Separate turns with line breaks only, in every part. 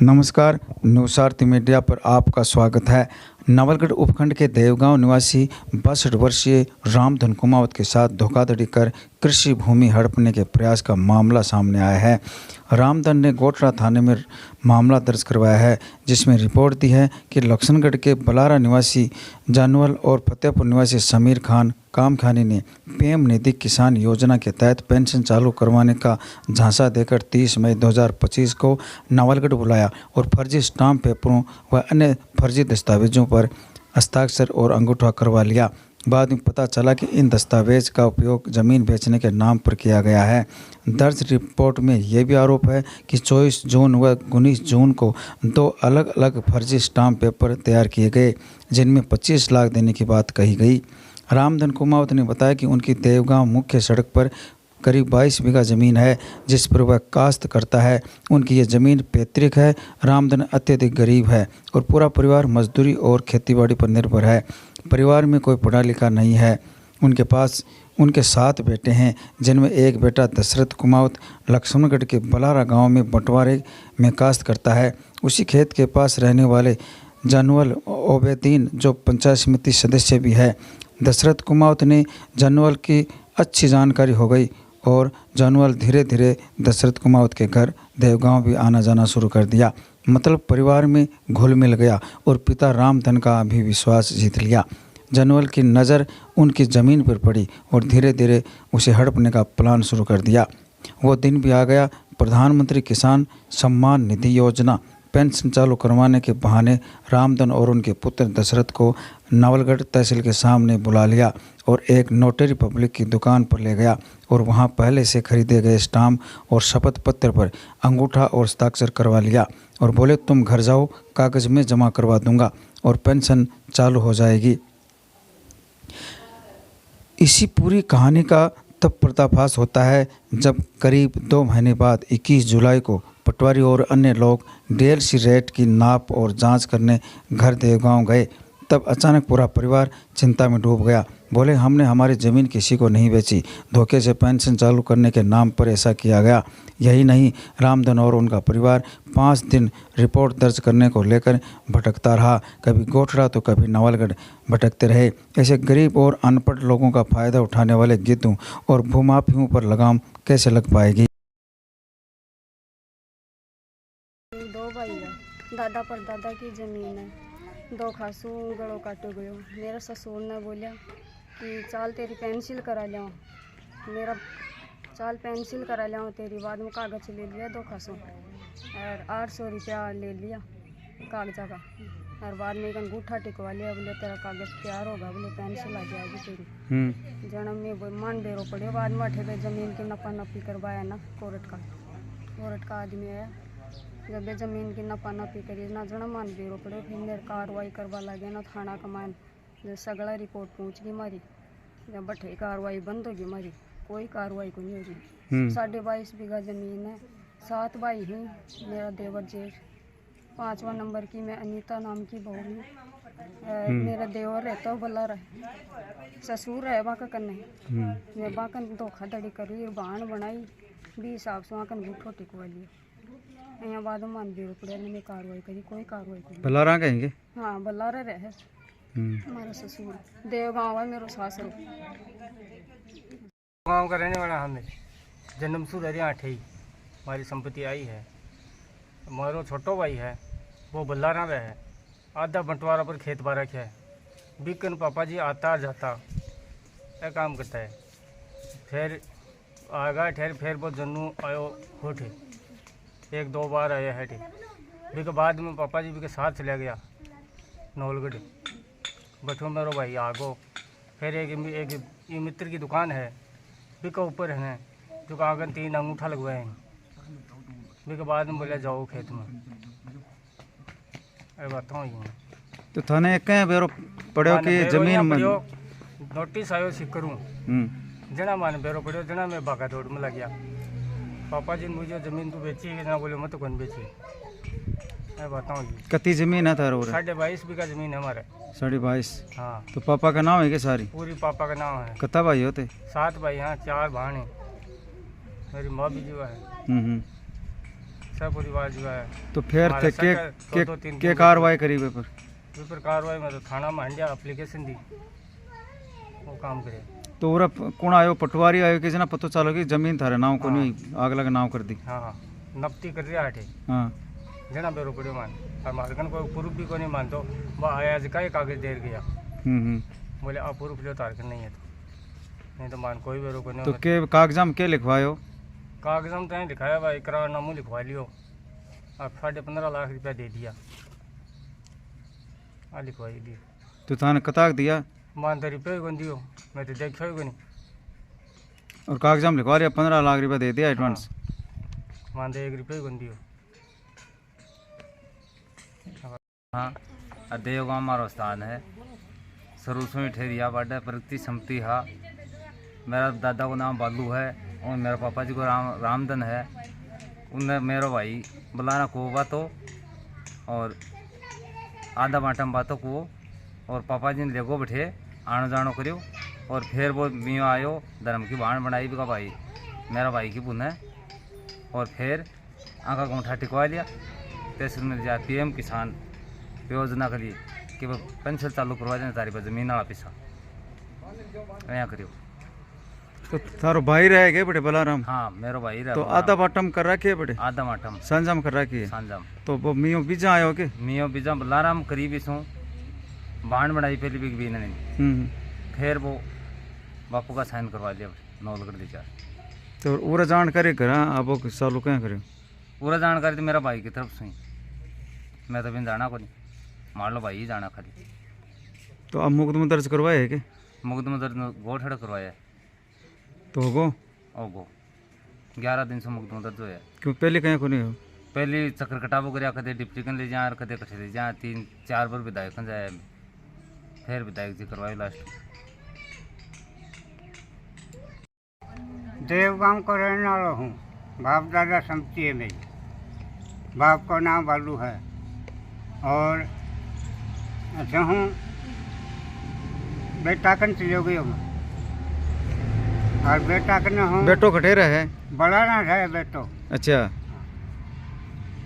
नमस्कार, न्यूज़ारती मीडिया पर आपका स्वागत है। नवलगढ़ उपखंड के देवगांव निवासी 62 वर्षीय रामधन कुमावत के साथ धोखाधड़ी कर कृषि भूमि हड़पने के प्रयास का मामला सामने आया है। रामधन ने गोटरा थाने में मामला दर्ज करवाया है, जिसमें रिपोर्ट दी है कि लक्ष्मणगढ़ के बलारा निवासी जानवल और फतेहपुर निवासी समीर खान कामखानी ने पीएम निधि किसान योजना के तहत पेंशन चालू करवाने का झांसा देकर 30 मई 2025 को नवलगढ़ बुलाया और फर्जी स्टाम्प पेपरों व अन्य फर्जी दस्तावेजों पर हस्ताक्षर और अंगूठा करवा लिया। बाद में पता चला कि इन दस्तावेज का उपयोग ज़मीन बेचने के नाम पर किया गया है। दर्ज रिपोर्ट में यह भी आरोप है कि 24 जून व 19 जून को 2 अलग अलग फर्जी स्टाम्प पेपर तैयार किए गए, जिनमें 25 लाख देने की बात कही गई। रामधन कुमावत ने बताया कि उनकी देवगांव मुख्य सड़क पर करीब 22 बीघा ज़मीन है, जिस पर वह काश्त करता है। उनकी ये ज़मीन पैतृक है। रामधन अत्यधिक गरीब है और पूरा परिवार मजदूरी और खेतीबाड़ी पर निर्भर है। परिवार में कोई पढ़ा लिखा नहीं है। उनके पास उनके 7 बेटे हैं, जिनमें एक बेटा दशरथ कुमावत लक्ष्मणगढ़ के बलारा गांव में बंटवारे में काश्त करता है। उसी खेत के पास रहने वाले जानवल ओबेदीन, जो पंचायत समिति सदस्य भी है। दशरथ कुमावत ने जानवल की अच्छी जानकारी हो गई और जानवल धीरे धीरे दशरथ कुमावत के घर देवगांव भी आना जाना शुरू कर दिया। मतलब परिवार में घुल मिल गया और पिता रामधन का भी विश्वास जीत लिया। जानवल की नज़र उनकी ज़मीन पर पड़ी और धीरे धीरे उसे हड़पने का प्लान शुरू कर दिया। वो दिन भी आ गया। प्रधानमंत्री किसान सम्मान निधि योजना पेंशन चालू करवाने के बहाने रामधन और उनके पुत्र दशरथ को नवलगढ़ तहसील के सामने बुला लिया और एक नोटरी पब्लिक की दुकान पर ले गया और वहां पहले से खरीदे गए स्टाम्प और शपथ पत्र पर अंगूठा और हस्ताक्षर करवा लिया और बोले, तुम घर जाओ, कागज़ में जमा करवा दूंगा और पेंशन चालू हो जाएगी। इसी पूरी कहानी का तब पर्दाफाश होता है जब करीब 2 महीने बाद 21 जुलाई को पटवारी और अन्य लोग डीएलसी रेट की नाप और जांच करने घर देवगांव गए। तब अचानक पूरा परिवार चिंता में डूब गया। बोले, हमने हमारी ज़मीन किसी को नहीं बेची, धोखे से पेंशन चालू करने के नाम पर ऐसा किया गया। यही नहीं, रामधन और उनका परिवार 5 दिन रिपोर्ट दर्ज करने को लेकर भटकता रहा। कभी गोटरा तो कभी नवलगढ़ भटकते रहे। ऐसे गरीब और अनपढ़ लोगों का फ़ायदा उठाने वाले गिद्धों और भूमाफियों पर लगाम कैसे लग पाएगी।
2 भाई है, दादा पर दादा की ज़मीन है। 2 खासू गड़ों काटो गयो। मेरा ससुर ने बोलिया कि चाल तेरी पेंसिल करा लिया, मेरा चाल पेंसिल करा लिया तेरी। बाद में कागज़ ले लिया 2 खासों और 800 रुपया ले लिया कागजा का और बाद में एक अंगूठा टिकवा लिया। बोले तेरा कागज़ तैयार होगा, बोले पेंसिल आ जाएगी तेरी। जन्म में मान बेरो पड़े। बाद में अठे पे ज़मीन की नपा नपी करवाया ना, कोर्ट का आदमी आया। जब ये ज़मीन की नपा नपी करी ना जना मान बेरो पड़े, फिर मेरे कार्रवाई करवा लगे ना थाना का मान। जब सगड़ा रिपोर्ट पहुँच गई मारी, जब बठे कार्रवाई बंद होगी मारी, कोई कार्रवाई को नहीं होगी। 22.5 बीघा ज़मीन है। 7 भाई हैं, मेरा देवर जेठ। 5वां नंबर की मैं अनीता नाम की बहू हूँ। मेरा देवर रहता है बलारा, ससुर है बाका कन्ने। मैं बाकन धोखाधड़ी करी, बहान बनाई, 20 हिसाब से वहाँ अंगूठो टिकवा लिया। यहाँ बाद में मान बेरो पड़े ने कार्रवाई करी, कोई कार्रवाई करी। बलारा कहेंगे? हाँ, बलारा रहे। हमारा ससुर देवगांव है, मेरा सासर
गांव का रहने वाला। हमें जन्म से रहे 8 ही हमारी संपत्ति आई है। हमारा छोटो भाई है, वो बल्लारा में है। आधा बंटवारा पर खेत बारा है। बिकन पापा जी आता जाता क्या काम करता है। फिर आगा ठहर, फिर वो जन्नू आयो होठे 1-2 बार आया है। ठीक, बाद में पापा जी के साथ चला गया नवलगढ़। बठो मेरा भाई आगो। फिर एक मित्र की दुकान है, बिका ऊपर है, जो आगन 3 अंगूठा लगवाए हैं। बिका बाद में बोला जाओ खेत में। अरे बताऊँ ये
तो थाने कहीं बेरो पड़ो कि जमीन
नोटिस आयो सिकरूँ जना मान बेरो पड़ो, जना मैं भागा दौड़ में लग गया। पापा जी ने मुझे ज़मीन तो बेची है ना, बोले मत कौन बेची। मैं बताऊँ जी
कितनी ज़मीन है थारो?
22.5 बीघा ज़मीन है हमारे।
22.5?
हाँ।
तो पापा का नाम है क्या सारी?
पूरी पापा का नाम है।
कितना भाई होते? 7
भाई। हाँ, 4 बहन है। मेरी माँ भी जो है। सह परिवार जो है।
तो फिर
हमारे
थे के
सह दो- दो- तीन-
के
तीन-
कार्रवाई करी वे पर?
इस पर कार्रवाई में तो थाना में हंडिया एप्लीकेशन दी, वो काम करे।
तो उरा कौन आयो, पटवारी आयो कि जना पतो चलो कि जमीन थारे नाम को नहीं आग लगा नाम कर दी?
हाँ नपती कर रहा है
हाँ
जना बेरो पड़े मान, और मारे कन कोई प्रूफ भी को नहीं मानतो। वह आया आज का कागज देर गया, बोले आप प्रूफ लो तार नहीं है तो नहीं तो मान कोई बेरो को नहीं।
तो के कागजाम के लिखवायो?
कागजाम तो लिखाया भाई, करारनामू लिखवा लियो, और 15.5 लाख रुपया दे दिया, आ लिखवाई दी।
तो थाने कताक दिया?
मान तो रुपये को दियो, मैं तो देखा ही को नहीं।
और कागजाम लिखवा लिया, 15 लाख रुपया दे दिया एडवांस?
मान तो 1 रुपये को दियो।
हाँ देवगांव हमारा स्थान है, शुरू से ही ठेरिया बाडा प्रगति सम्मति हा। मेरा दादा को नाम बालू है और मेरे पापा जी को रामधन है। उनने मेरा भाई बुलाना को बातो और आधा बाटम बातों को, और पापा जी ने लेगो बैठे आनो जानो करियो, और फिर वो मियो आयो धर्म की बाण बनाई भी का भाई मेरा भाई की बुन है, और फिर आका गोंठा टिकवा लिया। तहसील में जा PM किसान योजना के लिए कि वो पेंशन चालू करवा देना तारी पर जमीन वाला पैसा यहाँ करियो।
तो थारो भाई रह गए बड़े बलाराम?
हाँ मेरा भाई रहा।
तो आधा बाटम कर रखी है बड़े?
आधा माटम
संजम कर रखी है?
सांजाम।
तो वो मियो बीजा आयो के?
मियो बीजा बलाराम करीबी सो बाण बनाई पहली भी बीन ने, फिर वो बापू का साइन करवा लिया नौलगढ़ दी चार।
तो पूरा जानकारी करा अब चालू क्या करे?
पूरा जानकारी तो मेरा भाई की तरफ से ही, मैं तो बिन जाना को नहीं, मान लो भाई ही जाना खाली।
तो अब मुकदमा दर्ज करवाए है के?
मुकदमा दर्ज गोठड़ करवाया है।
तो होगो
ओ गो 11 दिन से मुकदमा दर्ज होया।
क्यों पहले कहीं को नहीं हो?
पहले चक्कर कटाबो कर कदे डिप्टी कन ले जा, कदे कठे ले जा, 3-4 बार विधायक कन जाया, फिर विधायक जी करवाए लास्ट।
देवगांव का रहने वाला हूँ, बाप दादा सम्मति है मेरी। बाप का नाम बालू है और अच्छा हूँ बेटा कन चले गई हूँ, और बेटा कन हूँ
बेटो कटेरा है?
बड़ा ना है बेटो।
अच्छा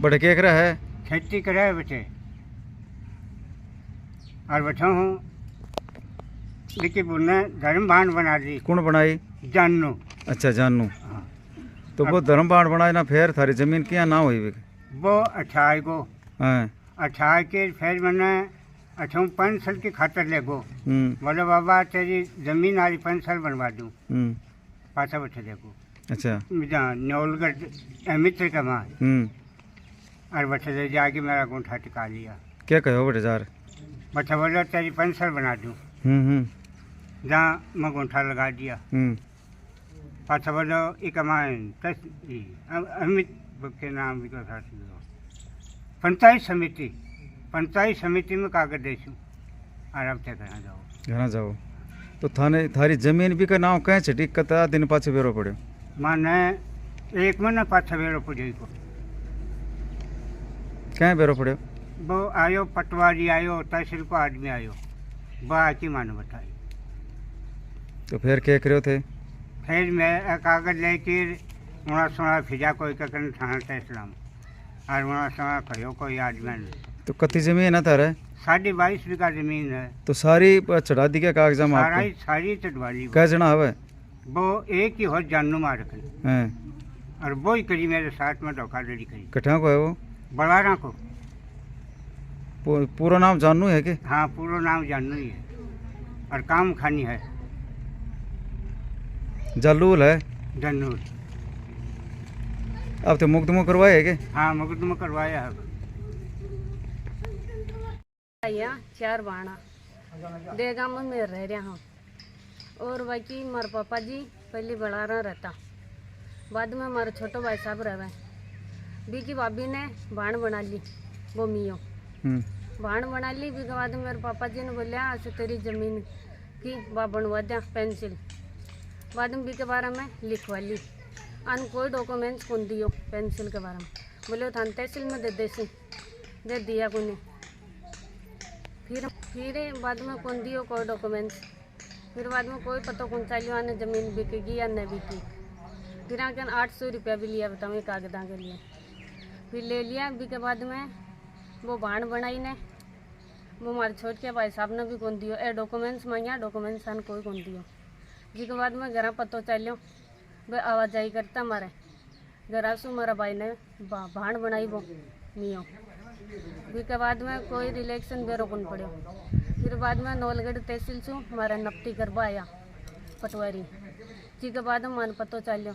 बड़े केकरा है?
खेती करे बचे, और बैठा हूँ लेकिन उन्हें धर्म भान बना दी।
कौन बनाई?
जानू।
अच्छा जानू।
हाँ।
तो वो धर्म बाण बनाए ना, फिर थारी जमीन क्या ना हुई?
वो 28 को
हाँ
28 के फिर मैंने 5 साल की खातर ले गो, बोले बाबा तेरी जमीन आरी 5 साल बनवा दूँ, पाछा बैठे देखो।
अच्छा
जहाँ नौलगढ़ मित्र का माँ, और बैठे दे जाके मेरा गोंठा टिका लिया।
क्या कहो बेटे जार?
बच्चा बोला तेरी 5 साल बना दूँ, जहाँ मैं गोंठा लगा दिया। पाछा बोलो एक अमित के नाम भी पंचायत समिति में कागज देशू, आराम से कहाँ जाओ।
घर जाओ। तो थाने थारी जमीन भी का नाम कहीं छटी कता दिन पाछे बेरो पड़े?
माने 1 महीना पाछा बेरो पड़े को।
कहीं बेरो पड़े?
वो आयो पटवारी आयो, तहसील को आदमी आयो, वो आके माने बताई।
तो फिर क्या करो थे?
फिर मैं कागज लेके वहाँ सोना फिजा कोई ककन थाना तहसील, और वहाँ सोना कहो कोई आदमी ने।
तो कति जमीन है तारे?
22.5 बीघा जमीन है।
तो सारी चढ़ा दी क्या कागजाम
सारा
आपको?
सारी चटवाली।
क्या जना हवे?
वो एक ही हो जानू मार रखी,
हैं
और वो ही करी मेरे साथ में धोखाधड़ी करी।
कठा को है वो?
बड़ारा को।
पूरा नाम जानू है कि?
हाँ पूरा नाम जानू ही है, और काम खानी है
जालूल है
जनूर।
अब तो मुकदमा करवाए है कि?
हाँ मुकदमा करवाया है।
यहाँ 4 बाणा देगाम में रह रहा हूँ, और बाकी हमारे पापा जी पहले बड़ारा रहता, बाद में हमारे छोटो भाई साहब रहे, बी की भाभी ने बाण बना ली, वो मियो बाण बना ली। भी के बाद मेरे पापा जी ने बोलिया ऐसे तेरी ज़मीन की बा बनवा दिया पेंसिल, बाद में बी के बारे में लिखवा ली। अन कोई डॉक्यूमेंट्स कौन दियो पेंसिल के बारे में, बोले थान तहसील में दे दिया को नहीं। फिर बाद में कौन दियो कोई डॉक्यूमेंट्स, फिर बाद में कोई पता कौन चलियो आने ज़मीन बिकेगी या नहीं बिकी। फिर आके 800 रुपया भी लिया, बताऊँ कागजा के लिए। फिर ले लिया। अभी के बाद में वो भाण बनाई ने, वो हमारे छोट के भाई साहब ने भी कौन दियो, ए डॉक्यूमेंट्स मांगिया, डॉक्यूमेंट्स सन कोई कौन दियो। जी के बाद में घर पतो चलो वे आवाजाही करता मारे घर सु मारा भाई ने भाण बनाई वो मियो। भी के बाद में कोई रिलेक्शन बेरो कौन पड़ो। फिर बाद में नौलगढ़ तहसील सु मारा नपटी करवाया पटवारी। जी के बाद में मन पतो चलो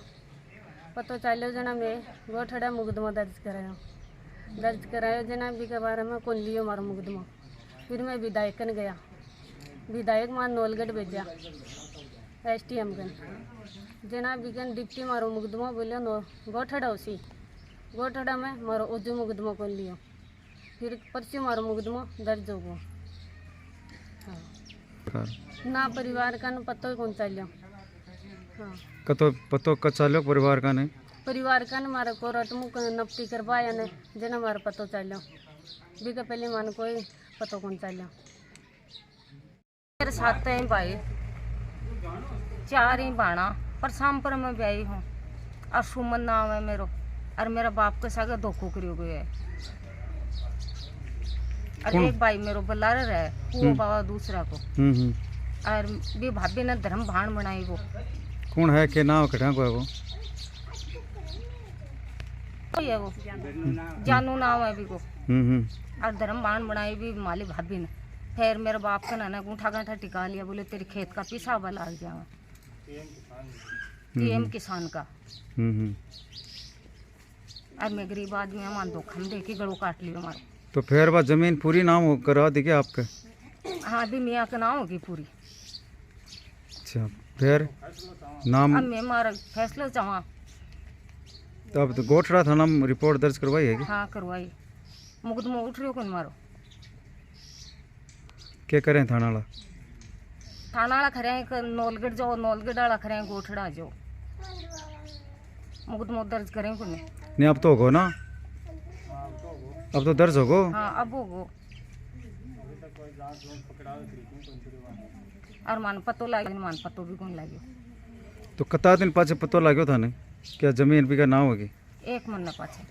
जना मैं गोठड़ा मुकदमा दर्ज करायो जना। भी के बारे में कौन लियो मारो मुकदमा। फिर मैं विधायकन गया, विधायक मान नौलगढ़ भेजा STM कन जना। बिकन डिप्टी मारो मुकदमा बोलियो नो गोठड़ा उसी गोठड़ा में मारो उजू मुकदमा कौन लियो। फिर परसों मारो मुकदमा दर्ज होगो। हाँ। ना परिवार का न पतो कौन चलो। हाँ
कतो पतो कचालो परिवार का नहीं।
परिवार का न मारा कोरट मुक नपटी करवाया ने जना मारा पतो चलो। भी के पहले मान कोई पतो कौन चलो।
मेरे साथ है भाई 4 ही बाणा पर सांपर में ब्याही हूँ और सुमन नाम है मेरो। और मेरा बाप के साथ धोखो करियो गया है। और एक भाई मेरो बल्लार है वो बाबा दूसरा को। और भी भाभी ने धर्म भाण बनाई वो।
कौन है के नाम कटा को है वो?
कोई है वो जानू नाम है भी को। और धर्म भाण बनाई भी माली भाभी ने। फिर मेरे बाप का ना गूंठा गांठा टिका लिया, बोले तेरे खेत का पिसाबा लाग जाऊंगा PM किसान का। और मैं गरीब आदमी हमारे धोखा में देखी गड़ो काट लियो हमारा।
तो फिर वह जमीन पूरी नाम करा दी क्या आपके?
हाँ अभी मियाँ का नाम होगी पूरी।
अच्छा फिर नाम
अब मैं मारा फैसला चाहा।
तो अब तो गोठड़ा थाना में रिपोर्ट दर्ज करवाई है कि?
हाँ करवाई। मुकदमा उठ रही कौन मारो।
क्या करें थाना वाला?
थाना वाला खरे नौलगढ़ जाओ, नौलगढ़ वाला खरे गोठड़ा जाओ, मुकदमा दर्ज करें कौन।
नहीं अब तो होगो ना, अब तो दर्ज होगो।
हाँ अब होगो। और मान पतो लागे मान पतो भी कौन लाग्यो।
तो कता दिन पाछे पतो लाग्यो था ने क्या जमीन भी का नाम होगी?
1 महीना पाछे।